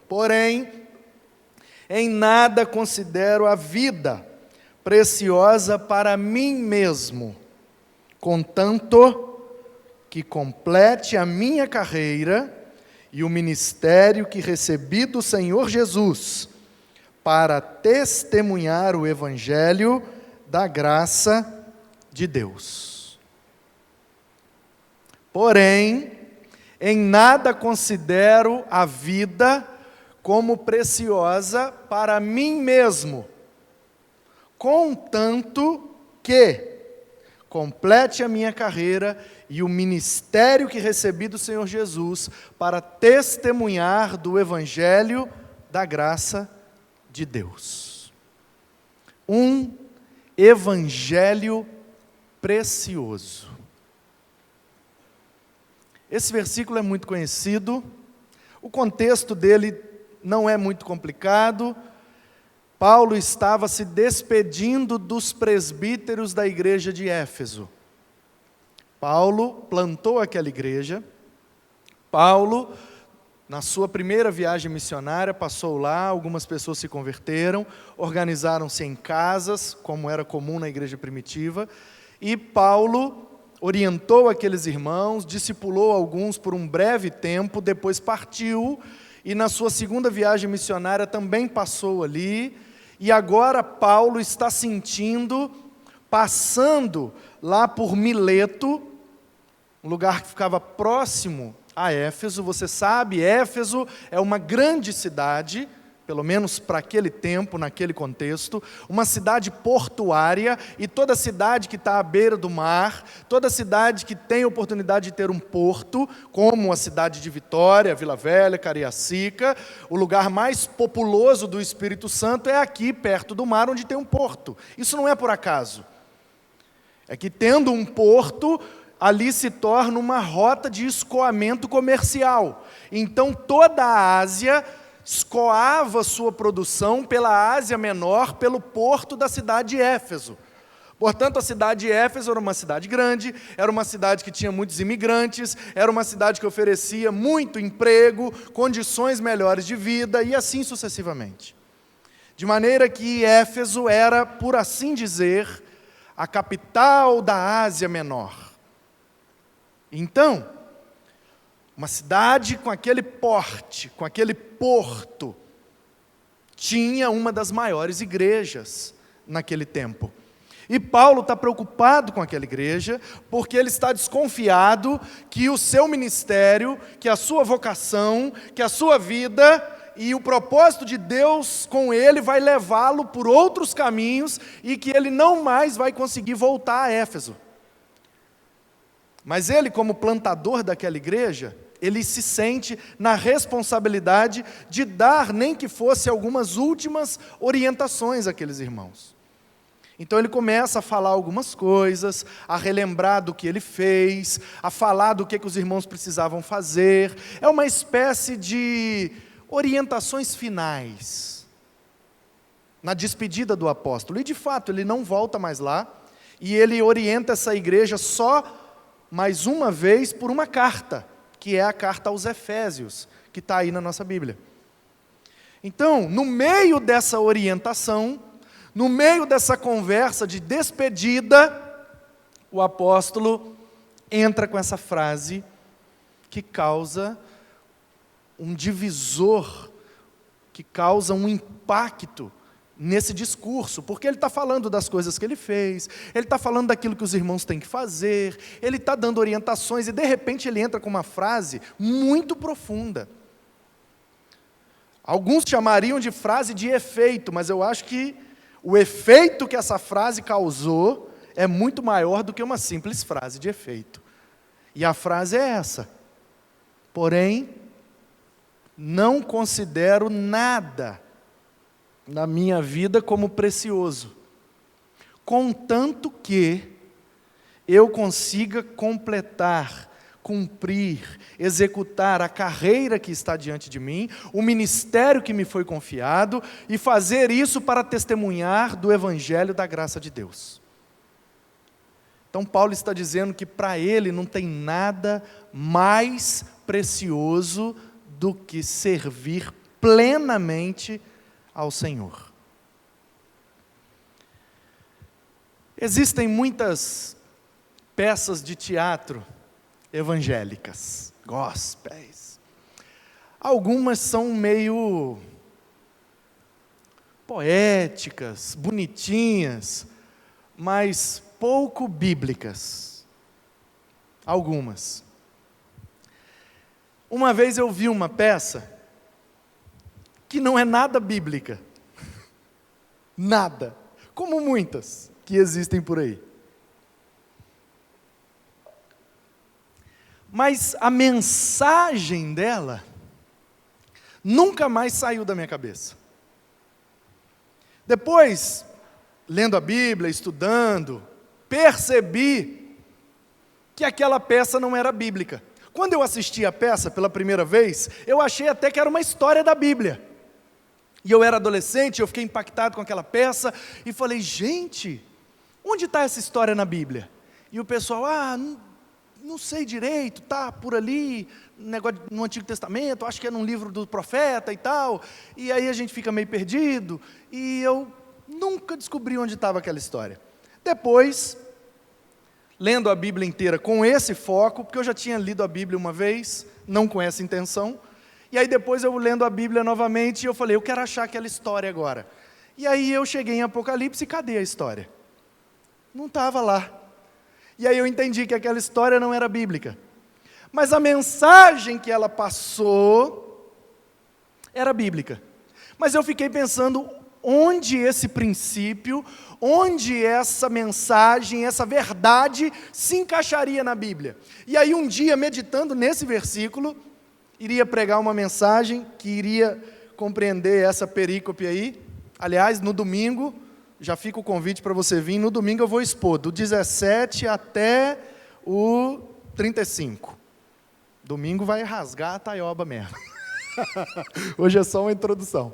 Porém, em nada considero a vida preciosa para mim mesmo, contanto que complete a minha carreira e o ministério que recebi do Senhor Jesus, para testemunhar o Evangelho da graça de Deus. Porém, em nada considero a vida como preciosa para mim mesmo, contanto que complete a minha carreira e o ministério que recebi do Senhor Jesus para testemunhar do Evangelho da graça de Deus. Um Evangelho precioso. Esse versículo é muito conhecido, o contexto dele não é muito complicado. Paulo estava se despedindo dos presbíteros da igreja de Éfeso. Paulo plantou aquela igreja. Paulo, na sua primeira viagem missionária, passou lá, algumas pessoas se converteram, organizaram-se em casas, como era comum na igreja primitiva, e Paulo orientou aqueles irmãos, discipulou alguns por um breve tempo, depois partiu, e na sua segunda viagem missionária também passou ali, e agora Paulo está passando lá por Mileto, um lugar que ficava próximo a Éfeso. Você sabe, Éfeso é uma grande cidade, pelo menos para aquele tempo, naquele contexto, uma cidade portuária, e toda cidade que está à beira do mar, toda cidade que tem oportunidade de ter um porto, como a cidade de Vitória, Vila Velha, Cariacica, o lugar mais populoso do Espírito Santo é aqui, perto do mar, onde tem um porto. Isso não é por acaso. É que tendo um porto, ali se torna uma rota de escoamento comercial. Então toda a Ásia escoava sua produção pela Ásia Menor, pelo porto da cidade de Éfeso. Portanto, a cidade de Éfeso era uma cidade grande, era uma cidade que tinha muitos imigrantes, era uma cidade que oferecia muito emprego, condições melhores de vida e assim sucessivamente. De maneira que Éfeso era, por assim dizer, a capital da Ásia Menor. Então, uma cidade com aquele porte, com aquele porto, tinha uma das maiores igrejas naquele tempo. E Paulo está preocupado com aquela igreja, porque ele está desconfiado que o seu ministério, que a sua vocação, que a sua vida e o propósito de Deus com ele vai levá-lo por outros caminhos e que ele não mais vai conseguir voltar a Éfeso. Mas ele, como plantador daquela igreja, ele se sente na responsabilidade de dar, nem que fosse algumas últimas orientações àqueles irmãos. Então ele começa a falar algumas coisas, a relembrar do que ele fez, a falar do que os irmãos precisavam fazer. É uma espécie de orientações finais na despedida do apóstolo. E de fato ele não volta mais lá, e ele orienta essa igreja só mais uma vez por uma carta, que é a carta aos Efésios, que está aí na nossa Bíblia. Então, no meio dessa orientação, no meio dessa conversa de despedida, o apóstolo entra com essa frase que causa um divisor, que causa um impacto nesse discurso, porque ele está falando das coisas que ele fez, ele está falando daquilo que os irmãos têm que fazer, ele está dando orientações, e de repente ele entra com uma frase muito profunda. Alguns chamariam de frase de efeito, mas eu acho que o efeito que essa frase causou é muito maior do que uma simples frase de efeito. E a frase é essa: porém, não considero nada na minha vida como precioso, contanto que eu consiga completar cumprir, executar a carreira que está diante de mim, o ministério que me foi confiado, e fazer isso para testemunhar do Evangelho da graça de Deus. Então Paulo está dizendo que para ele não tem nada mais precioso do que servir plenamente ao Senhor. Existem muitas peças de teatro evangélicas, gospels. Algumas são meio poéticas, bonitinhas, mas pouco bíblicas. Algumas. Uma vez eu vi uma peça que não é nada bíblica. Nada. Como muitas que existem por aí. Mas a mensagem dela nunca mais saiu da minha cabeça. Depois, lendo a Bíblia, estudando, percebi que aquela peça não era bíblica. Quando eu assisti a peça pela primeira vez, eu achei até que era uma história da Bíblia. E eu era adolescente, eu fiquei impactado com aquela peça, e falei, gente, onde está essa história na Bíblia? E o pessoal, não sei direito, está por ali, no Antigo Testamento, acho que é num livro do profeta e tal, e aí a gente fica meio perdido, e eu nunca descobri onde estava aquela história. Depois, lendo a Bíblia inteira com esse foco, porque eu já tinha lido a Bíblia uma vez, não com essa intenção, e aí depois eu lendo a Bíblia novamente, eu falei, eu quero achar aquela história agora. E aí eu cheguei em Apocalipse, e cadê a história? Não estava lá. E aí eu entendi que aquela história não era bíblica. Mas a mensagem que ela passou era bíblica. Mas eu fiquei pensando onde esse princípio, onde essa mensagem, essa verdade se encaixaria na Bíblia. E aí um dia, meditando nesse versículo, iria pregar uma mensagem que iria compreender essa perícope aí. Aliás, no domingo, já fica o convite para você vir, no domingo eu vou expor, do 17 até o 35. Domingo vai rasgar a taioba mesmo. Hoje é só uma introdução.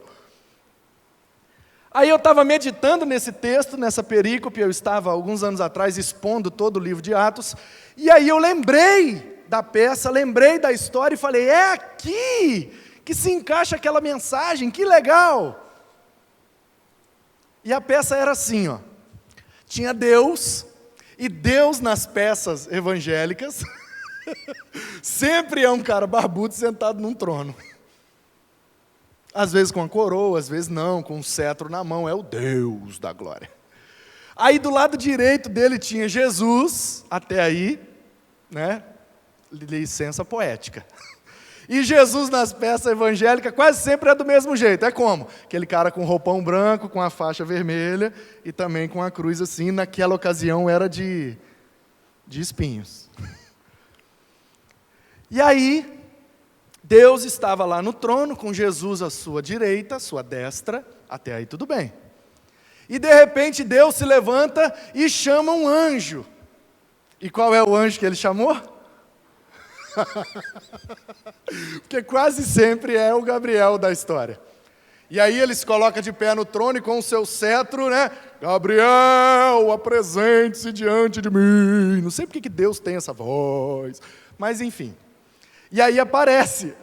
Aí eu estava meditando nesse texto, nessa perícope, eu estava alguns anos atrás expondo todo o livro de Atos, e aí eu lembrei da peça, lembrei da história e falei, é aqui que se encaixa aquela mensagem, que legal! E a peça era assim, ó. Tinha Deus, e Deus nas peças evangélicas, sempre é um cara barbudo sentado num trono. Às vezes com a coroa, às vezes não, com um cetro na mão, é o Deus da glória. Aí do lado direito dele tinha Jesus, até aí, né? Licença poética. E Jesus nas peças evangélicas quase sempre é do mesmo jeito. É como? Aquele cara com roupão branco, com a faixa vermelha e também com a cruz assim. Naquela ocasião era de espinhos. E aí, Deus estava lá no trono, com Jesus à sua direita, à sua destra. Até aí tudo bem. E de repente Deus se levanta e chama um anjo. E qual é o anjo que ele chamou? Porque quase sempre é o Gabriel da história. E aí ele se coloca de pé no trono e com o seu cetro, né? Gabriel, apresente-se diante de mim. Não sei porque que Deus tem essa voz, mas enfim. E aí aparece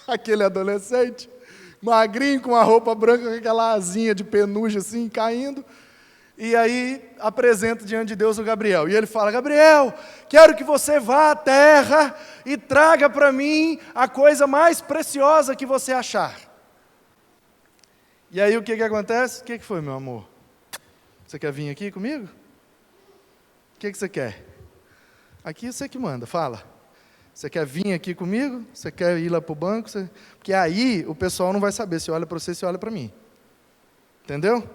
aquele adolescente, magrinho, com a roupa branca, com aquela asinha de penugem assim, caindo. E aí apresenta diante de Deus o Gabriel. E ele fala, Gabriel, quero que você vá à terra e traga para mim a coisa mais preciosa que você achar. E aí o que acontece? O que foi, meu amor? Você quer vir aqui comigo? O que você quer? Aqui você que manda, fala. Você quer vir aqui comigo? Você quer ir lá para o banco? Porque aí o pessoal não vai saber se olha para você, se olha para mim. Entendeu?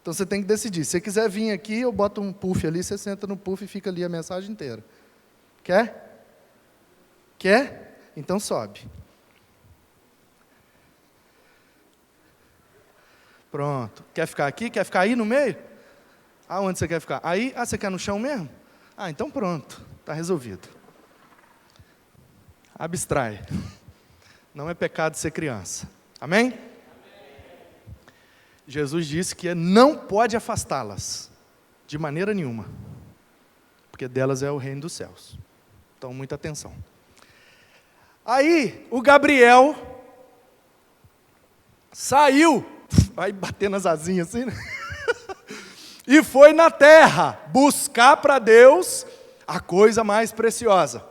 Então você tem que decidir. Se você quiser vir aqui, eu boto um puff ali, você senta no puff e fica ali a mensagem inteira. Quer? Quer? Então sobe. Pronto. Quer ficar aqui? Quer ficar aí no meio? Aonde você quer ficar? Aí? Ah, você quer no chão mesmo? Ah, então pronto. Está resolvido. abstrai. Não é pecado ser criança. Amém? Jesus disse que não pode afastá-las, de maneira nenhuma, porque delas é o reino dos céus. Então, muita atenção. Aí, o Gabriel saiu, vai bater nas asinhas assim, né? E foi na terra buscar para Deus a coisa mais preciosa.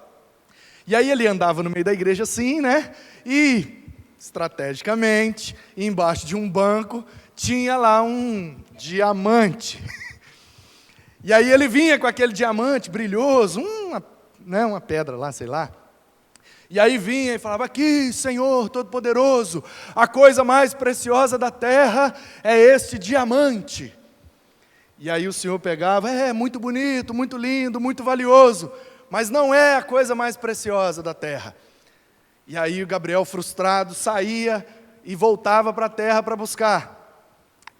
E aí ele andava no meio da igreja assim, né? E, estrategicamente, embaixo de um banco, tinha lá um diamante. E aí ele vinha com aquele diamante brilhoso, uma pedra lá, sei lá. E aí vinha e falava: aqui, Senhor Todo-Poderoso, a coisa mais preciosa da terra é este diamante. E aí o Senhor pegava: é muito bonito, muito lindo, muito valioso, mas não é a coisa mais preciosa da terra. E aí o Gabriel, frustrado, saía e voltava para a terra para buscar.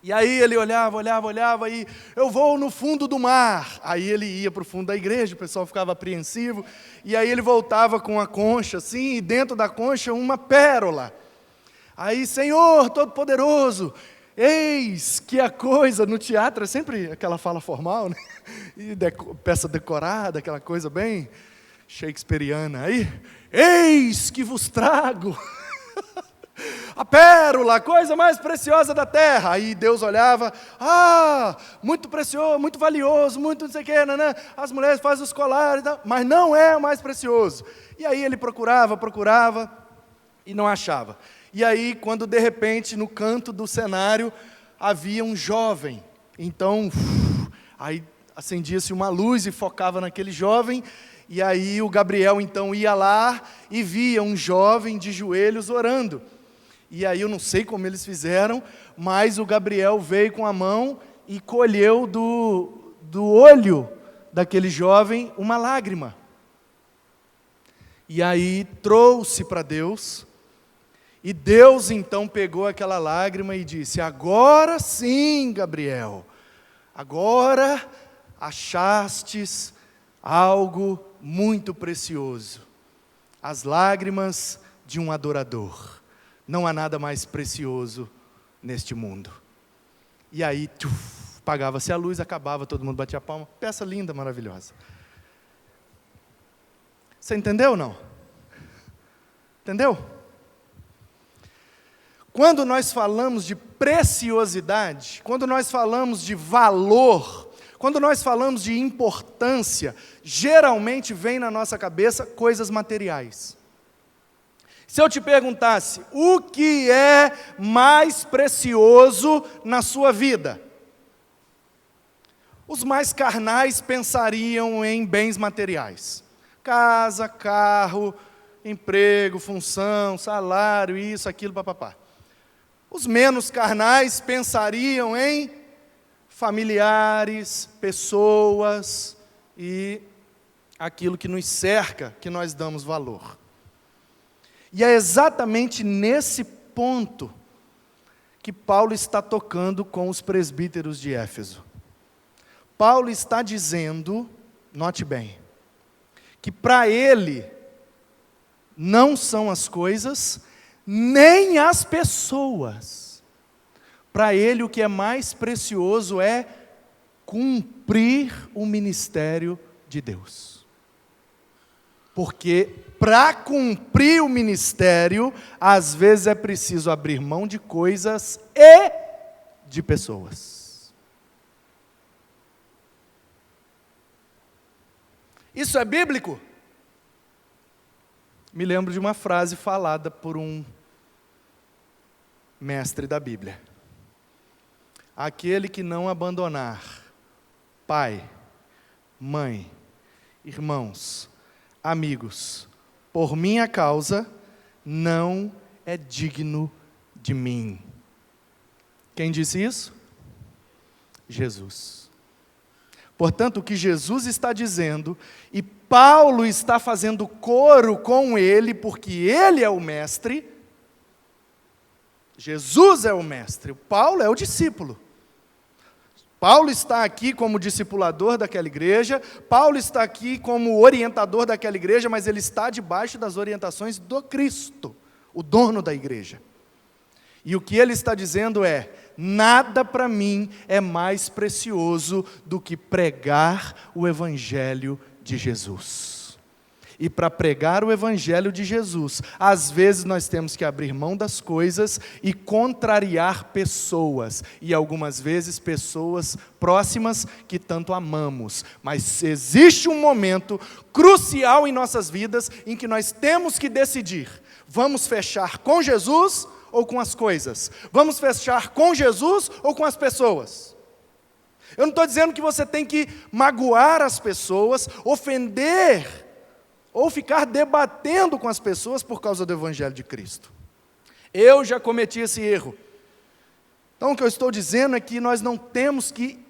E aí ele olhava, e eu vou no fundo do mar. Aí ele ia para o fundo da igreja, o pessoal ficava apreensivo, e aí ele voltava com a concha assim, e dentro da concha uma pérola. Aí: Senhor Todo-Poderoso, eis que a coisa, no teatro é sempre aquela fala formal, né? E peça decorada, aquela coisa bem shakespeariana. Aí: eis que vos trago a pérola, a coisa mais preciosa da terra. Aí Deus olhava: muito precioso, muito valioso, muito não sei o que, né? As mulheres fazem os colares, mas não é o mais precioso. E aí ele procurava e não achava. E aí, quando de repente, no canto do cenário, havia um jovem. Então, aí acendia-se uma luz e focava naquele jovem. E aí o Gabriel então ia lá e via um jovem de joelhos orando. E aí eu não sei como eles fizeram, mas o Gabriel veio com a mão e colheu do olho daquele jovem uma lágrima. E aí trouxe para Deus, e Deus então pegou aquela lágrima e disse: agora sim, Gabriel, agora achastes algo muito precioso, as lágrimas de um adorador. Não há nada mais precioso neste mundo. E aí, apagava-se a luz, acabava, todo mundo batia a palma. Peça linda, maravilhosa. Você entendeu ou não? Entendeu? Quando nós falamos de preciosidade, quando nós falamos de valor, quando nós falamos de importância, geralmente vem na nossa cabeça coisas materiais. Se eu te perguntasse: o que é mais precioso na sua vida? Os mais carnais pensariam em bens materiais. Casa, carro, emprego, função, salário, isso, aquilo, papapá. Os menos carnais pensariam em familiares, pessoas e aquilo que nos cerca, que nós damos valor. E é exatamente nesse ponto que Paulo está tocando com os presbíteros de Éfeso. Paulo está dizendo, note bem, que para ele não são as coisas, nem as pessoas. Para ele o que é mais precioso é cumprir o ministério de Deus. Porque para cumprir o ministério, às vezes é preciso abrir mão de coisas e de pessoas. Isso é bíblico? Me lembro de uma frase falada por um mestre da Bíblia: aquele que não abandonar pai, mãe, irmãos, amigos, por minha causa, não é digno de mim. Quem disse isso? Jesus. Portanto, o que Jesus está dizendo, e Paulo está fazendo coro com ele, porque ele é o mestre, Jesus é o mestre, Paulo é o discípulo. Paulo está aqui como discipulador daquela igreja, Paulo está aqui como orientador daquela igreja, mas ele está debaixo das orientações do Cristo, o dono da igreja. E o que ele está dizendo é: nada para mim é mais precioso do que pregar o Evangelho de Jesus. E para pregar o Evangelho de Jesus, às vezes nós temos que abrir mão das coisas e contrariar pessoas. E algumas vezes pessoas próximas que tanto amamos. Mas existe um momento crucial em nossas vidas em que nós temos que decidir: vamos fechar com Jesus ou com as coisas? Vamos fechar com Jesus ou com as pessoas? Eu não estou dizendo que você tem que magoar as pessoas, ofender, ou ficar debatendo com as pessoas por causa do Evangelho de Cristo. Eu já cometi esse erro. Então o que eu estou dizendo é que nós não temos que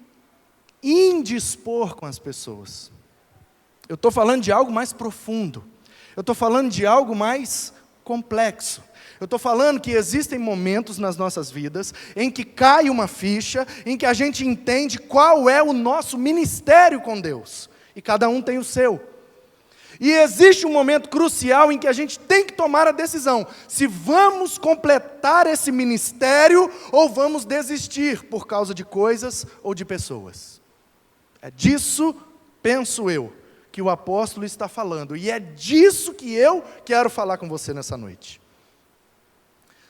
indispor com as pessoas. Eu estou falando de algo mais profundo. Eu estou falando de algo mais complexo. Eu estou falando que existem momentos nas nossas vidas em que cai uma ficha, em que a gente entende qual é o nosso ministério com Deus. E cada um tem o seu. E existe um momento crucial em que a gente tem que tomar a decisão: se vamos completar esse ministério ou vamos desistir por causa de coisas ou de pessoas. É disso, penso eu, que o apóstolo está falando. E é disso que eu quero falar com você nessa noite.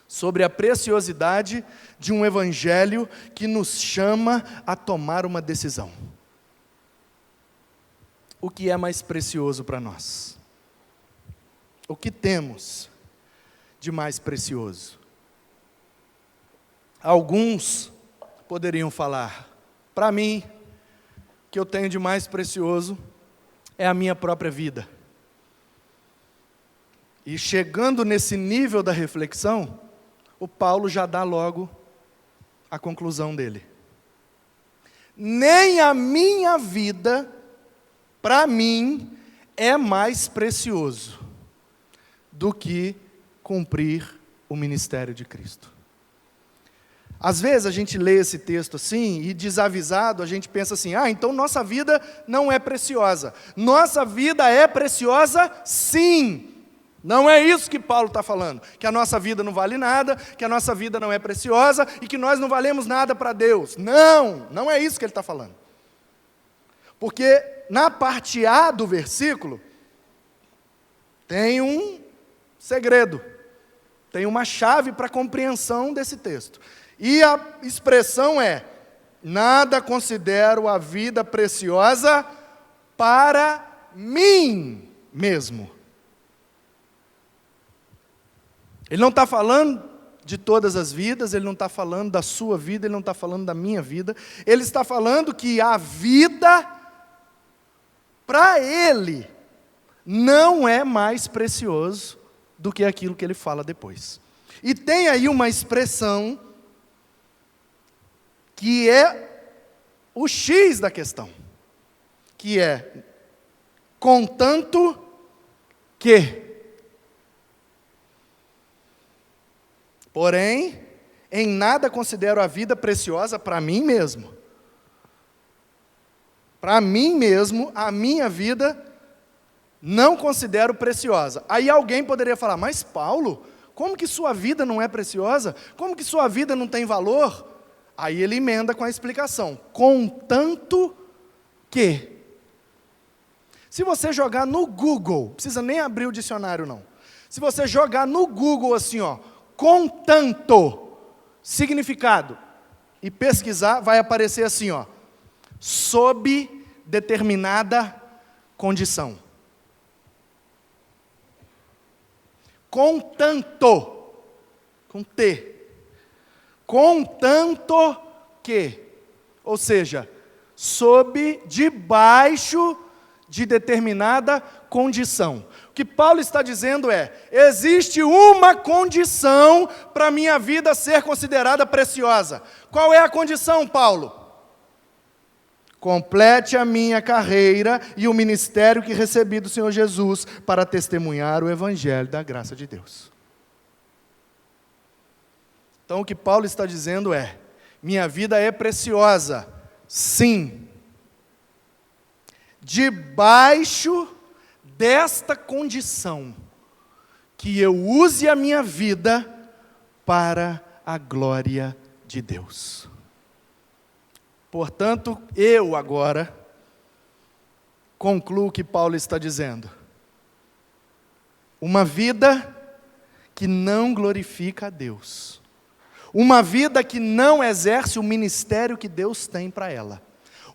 Sobre a preciosidade de um evangelho que nos chama a tomar uma decisão. O que é mais precioso para nós? O que temos de mais precioso? Alguns poderiam falar: para mim, o que eu tenho de mais precioso é a minha própria vida. E chegando nesse nível da reflexão, o Paulo já dá logo a conclusão dele. Nem a minha vida, para mim, é mais precioso do que cumprir o ministério de Cristo. Às vezes a gente lê esse texto assim e desavisado a gente pensa assim: então nossa vida não é preciosa. Nossa vida é preciosa sim. Não é isso que Paulo está falando, que a nossa vida não vale nada, que a nossa vida não é preciosa e que nós não valemos nada para Deus. Não, não é isso que ele está falando. Porque na parte A do versículo, tem um segredo, tem uma chave para a compreensão desse texto. E a expressão é: nada considero a vida preciosa para mim mesmo. Ele não está falando de todas as vidas, ele não está falando da sua vida, ele não está falando da minha vida. Ele está falando que a vida, para ele, não é mais precioso do que aquilo que ele fala depois. E tem aí uma expressão que é o X da questão, que é: contanto que. Porém, em nada considero a vida preciosa para mim mesmo. Para mim mesmo, a minha vida, não considero preciosa. Aí alguém poderia falar: mas Paulo, como que sua vida não é preciosa? Como que sua vida não tem valor? Aí ele emenda com a explicação: contanto que. Se você jogar no Google, não precisa nem abrir o dicionário não. Se você jogar no Google assim, contanto, significado, e pesquisar, vai aparecer assim, sob determinada condição. Contanto, com T. Contanto que, ou seja, debaixo de determinada condição. O que Paulo está dizendo é: existe uma condição para a minha vida ser considerada preciosa. Qual é a condição, Paulo? Complete a minha carreira e o ministério que recebi do Senhor Jesus para testemunhar o Evangelho da graça de Deus. Então o que Paulo está dizendo é: minha vida é preciosa Sim, debaixo desta condição, que eu use a minha vida para a glória de Deus. Portanto, eu agora concluo o que Paulo está dizendo. Uma vida que não glorifica a Deus. Uma vida que não exerce o ministério que Deus tem para ela.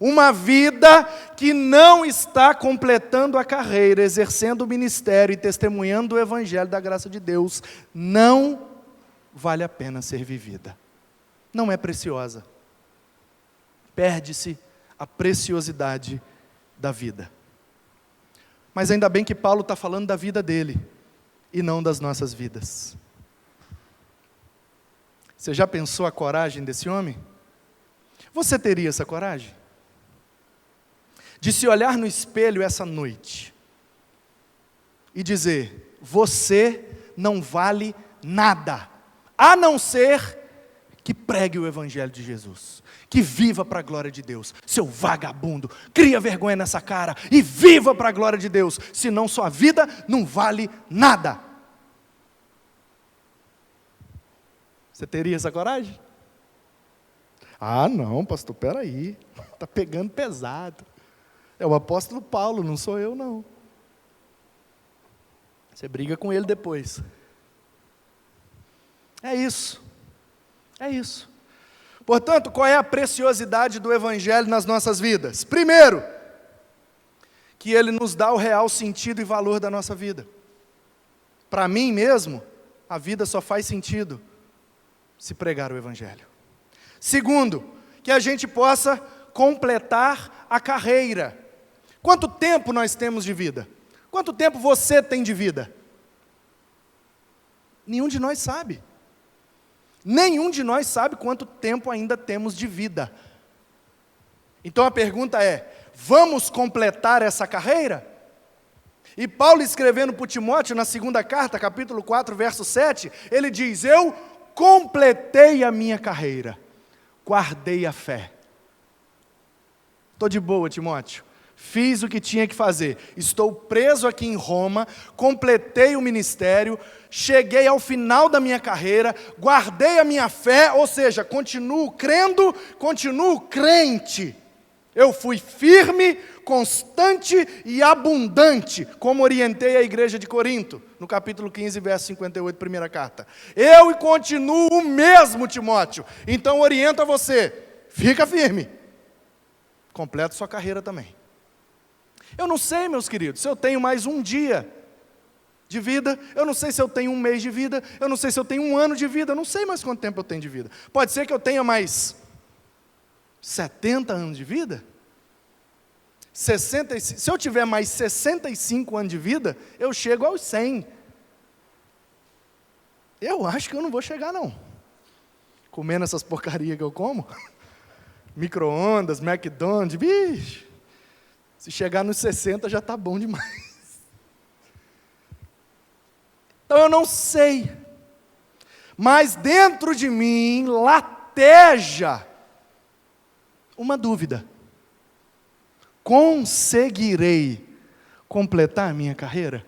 Uma vida que não está completando a carreira, exercendo o ministério e testemunhando o evangelho da graça de Deus, não vale a pena ser vivida. Não é preciosa. Perde-se a preciosidade da vida. Mas ainda bem que Paulo está falando da vida dele, e não das nossas vidas. Você já pensou a coragem desse homem? Você teria essa coragem? De se olhar no espelho essa noite, e dizer, você não vale nada, a não ser que pregue o evangelho de Jesus, que viva para a glória de Deus. Seu vagabundo, cria vergonha nessa cara e viva para a glória de Deus, senão sua vida não vale nada. Você teria essa coragem? Ah não, pastor, peraí, está pegando pesado. É o apóstolo Paulo, não sou eu não. Você briga com ele depois. É isso. É isso. Portanto, qual é a preciosidade do evangelho nas nossas vidas? Primeiro, que ele nos dá o real sentido e valor da nossa vida. Para mim mesmo, a vida só faz sentido se pregar o evangelho. Segundo, que a gente possa completar a carreira. Quanto tempo nós temos de vida? Quanto tempo você tem de vida? Nenhum de nós sabe. Nenhum de nós sabe quanto tempo ainda temos de vida. Então a pergunta é, vamos completar essa carreira? E Paulo escrevendo para Timóteo na segunda carta, capítulo 4, verso 7, ele diz, eu completei a minha carreira, guardei a fé. Estou de boa, Timóteo. Fiz o que tinha que fazer, estou preso aqui em Roma, completei o ministério, cheguei ao final da minha carreira, guardei a minha fé, ou seja, continuo crendo, continuo crente. Eu fui firme, constante e abundante, como orientei a igreja de Corinto, no capítulo 15, verso 58, primeira carta. Eu e continuo o mesmo, Timóteo, então orienta você, fica firme, completa sua carreira também. Eu não sei, meus queridos, se eu tenho mais um dia de vida, eu não sei se eu tenho um mês de vida, eu não sei se eu tenho um ano de vida, eu não sei mais quanto tempo eu tenho de vida. Pode ser que eu tenha mais 70 anos de vida? Se eu tiver mais 65 anos de vida, eu chego aos 100. Eu acho que eu não vou chegar não. Comendo essas porcarias que eu como. Micro-ondas, McDonald's, bicho. Se chegar nos 60 já está bom demais. Então eu não sei. Mas dentro de mim lateja uma dúvida. Conseguirei completar a minha carreira?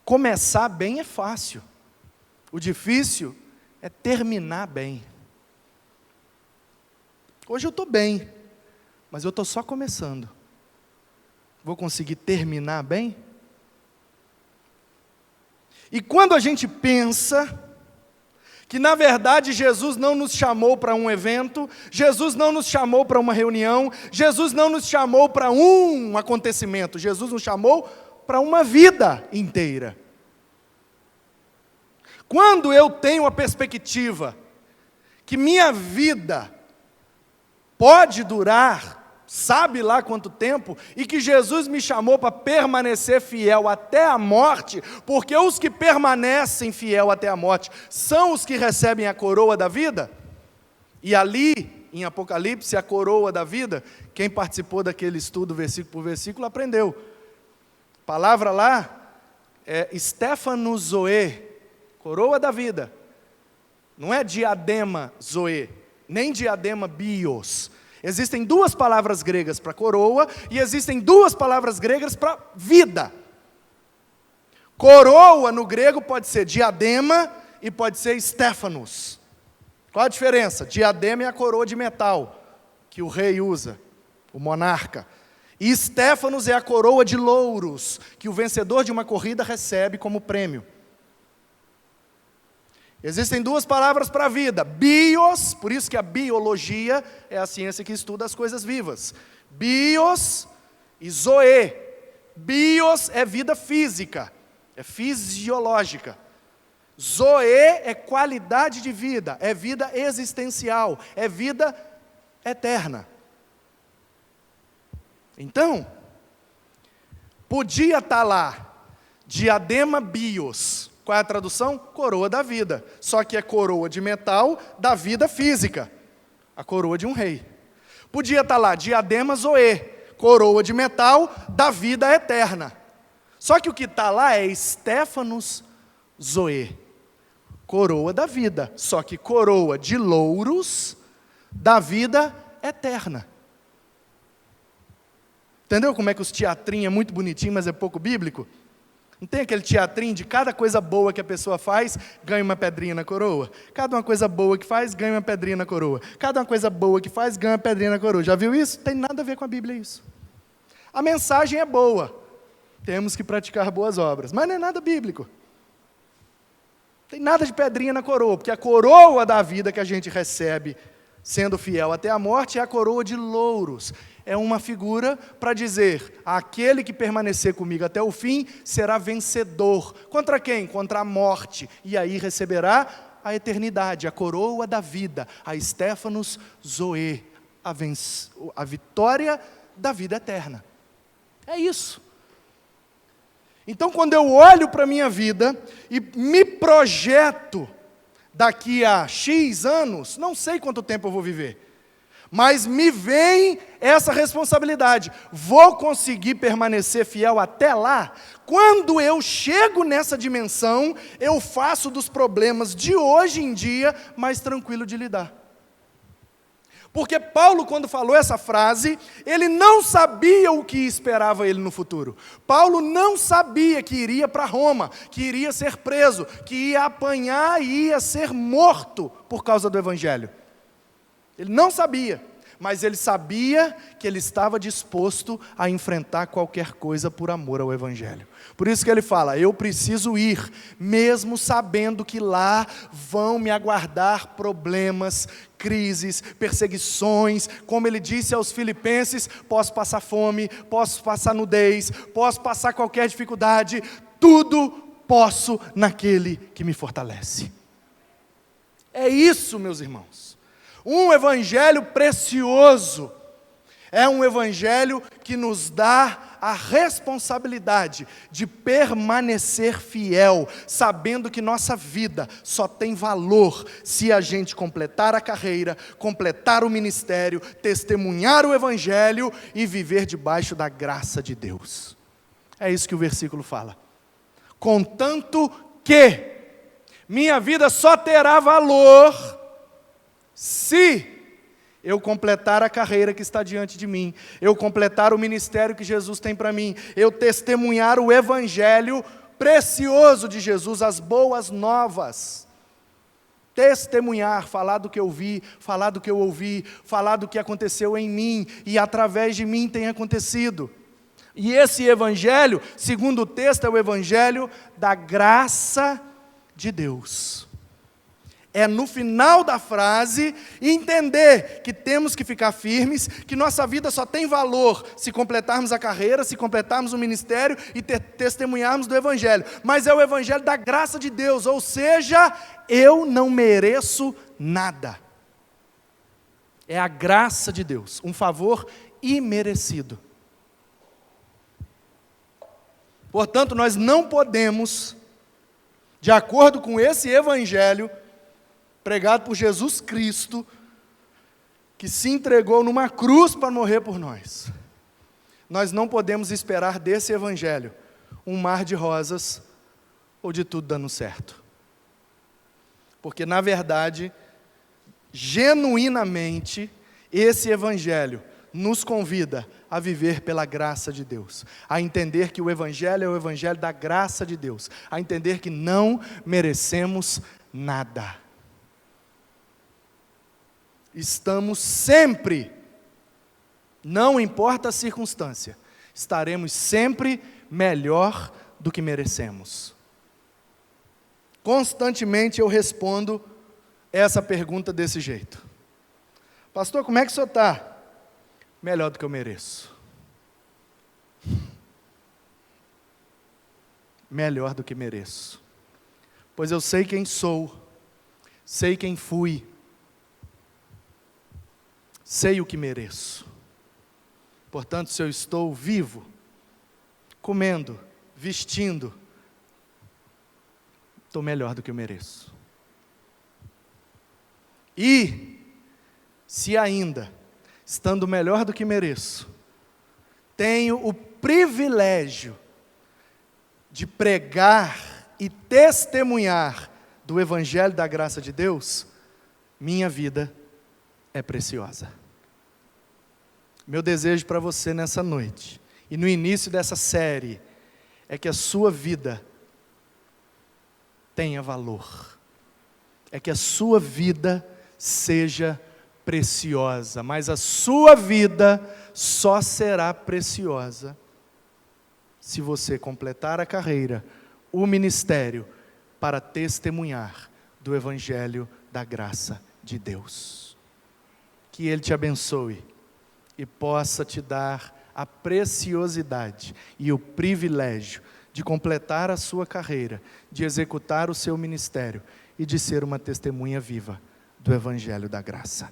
Começar bem é fácil. O difícil é terminar bem. Hoje eu estou bem, mas eu estou só começando. Vou conseguir terminar bem? E quando a gente pensa que na verdade Jesus não nos chamou para um evento, Jesus não nos chamou para uma reunião, Jesus não nos chamou para um acontecimento, Jesus nos chamou para uma vida inteira. Quando eu tenho a perspectiva que minha vida pode durar, sabe lá quanto tempo, e que Jesus me chamou para permanecer fiel até a morte, porque os que permanecem fiel até a morte são os que recebem a coroa da vida, e ali, em Apocalipse, a coroa da vida, quem participou daquele estudo versículo por versículo, aprendeu. A palavra lá é Stéphanos Zoe, coroa da vida, não é diadema Zoe, nem diadema bios. Existem duas palavras gregas para coroa e existem duas palavras gregas para vida. Coroa no grego pode ser diadema e pode ser Stéphanos. Qual a diferença? Diadema é a coroa de metal que o rei usa, o monarca. E Stéphanos é a coroa de louros que o vencedor de uma corrida recebe como prêmio. Existem duas palavras para a vida. Bios, por isso que a biologia é a ciência que estuda as coisas vivas. Bios e zoe. Bios é vida física, é fisiológica. Zoe é qualidade de vida, é vida existencial, é vida eterna. Então, podia estar lá, diadema bios. Qual é a tradução? Coroa da vida. Só que é coroa de metal da vida física. A coroa de um rei. Podia estar lá, diadema zoe. Coroa de metal da vida eterna. Só que o que está lá é Stéphanos zoe. Coroa da vida. Só que coroa de louros da vida eterna. Entendeu como é que os teatrinhos é muito bonitinho, mas é pouco bíblico? Não tem aquele teatrinho de cada coisa boa que a pessoa faz, ganha uma pedrinha na coroa? Cada uma coisa boa que faz, ganha uma pedrinha na coroa. Cada uma coisa boa que faz, ganha uma pedrinha na coroa. Já viu isso? Tem nada a ver com a Bíblia isso. A mensagem é boa. Temos que praticar boas obras. Mas não é nada bíblico. Tem nada de pedrinha na coroa, porque a coroa da vida que a gente recebe, sendo fiel até a morte, é a coroa de louros. É uma figura para dizer, aquele que permanecer comigo até o fim, será vencedor. Contra quem? Contra a morte. E aí receberá a eternidade, a coroa da vida, a Stéphanos zoe, a vitória da vida eterna. É isso. Então, quando eu olho para a minha vida e me projeto daqui a X anos, não sei quanto tempo eu vou viver, mas me vem essa responsabilidade. Vou conseguir permanecer fiel até lá? Quando eu chego nessa dimensão, eu faço dos problemas de hoje em dia mais tranquilo de lidar. Porque Paulo, quando falou essa frase, ele não sabia o que esperava ele no futuro. Paulo não sabia que iria para Roma, que iria ser preso, que ia apanhar e ia ser morto por causa do Evangelho. Ele não sabia, mas ele sabia que ele estava disposto a enfrentar qualquer coisa por amor ao Evangelho. Por isso que ele fala, eu preciso ir, mesmo sabendo que lá vão me aguardar problemas, crises, perseguições. Como ele disse aos filipenses, posso passar fome, posso passar nudez, posso passar qualquer dificuldade, tudo posso naquele que me fortalece. É isso, meus irmãos. Um evangelho precioso, é um evangelho que nos dá a responsabilidade de permanecer fiel, sabendo que nossa vida só tem valor se a gente completar a carreira, completar o ministério, testemunhar o evangelho e viver debaixo da graça de Deus. É isso que o versículo fala. Contanto que minha vida só terá valor se eu completar a carreira que está diante de mim, eu completar o ministério que Jesus tem para mim, eu testemunhar o evangelho precioso de Jesus, as boas novas. Testemunhar, falar do que eu vi, falar do que eu ouvi, falar do que aconteceu em mim e através de mim tem acontecido. E esse evangelho, segundo o texto, é o evangelho da graça de Deus. É no final da frase entender que temos que ficar firmes, que nossa vida só tem valor se completarmos a carreira, se completarmos o ministério e testemunharmos do Evangelho. Mas é o Evangelho da graça de Deus, ou seja, eu não mereço nada. É a graça de Deus, um favor imerecido. Portanto, nós não podemos, de acordo com esse Evangelho, pregado por Jesus Cristo, que se entregou numa cruz para morrer por nós. Nós não podemos esperar desse evangelho um mar de rosas ou de tudo dando certo. Porque, na verdade, genuinamente, esse Evangelho nos convida a viver pela graça de Deus, a entender que o Evangelho é o Evangelho da graça de Deus, a entender que não merecemos nada. Estamos sempre, não importa a circunstância, estaremos sempre melhor do que merecemos. Constantemente eu respondo essa pergunta desse jeito: pastor, como é que o senhor está? Melhor do que eu mereço. Melhor do que mereço. Pois eu sei quem sou, sei quem fui, sei o que mereço. Portanto, se eu estou vivo, comendo, vestindo, estou melhor do que eu mereço. E, se ainda, estando melhor do que mereço, tenho o privilégio de pregar e testemunhar do Evangelho da graça de Deus, minha vida é preciosa. Meu desejo para você nessa noite, e no início dessa série, é que a sua vida tenha valor, é que a sua vida seja preciosa, mas a sua vida só será preciosa se você completar a carreira, o ministério, para testemunhar do Evangelho da graça de Deus. Que Ele te abençoe e possa te dar a preciosidade e o privilégio de completar a sua carreira, de executar o seu ministério e de ser uma testemunha viva do Evangelho da graça.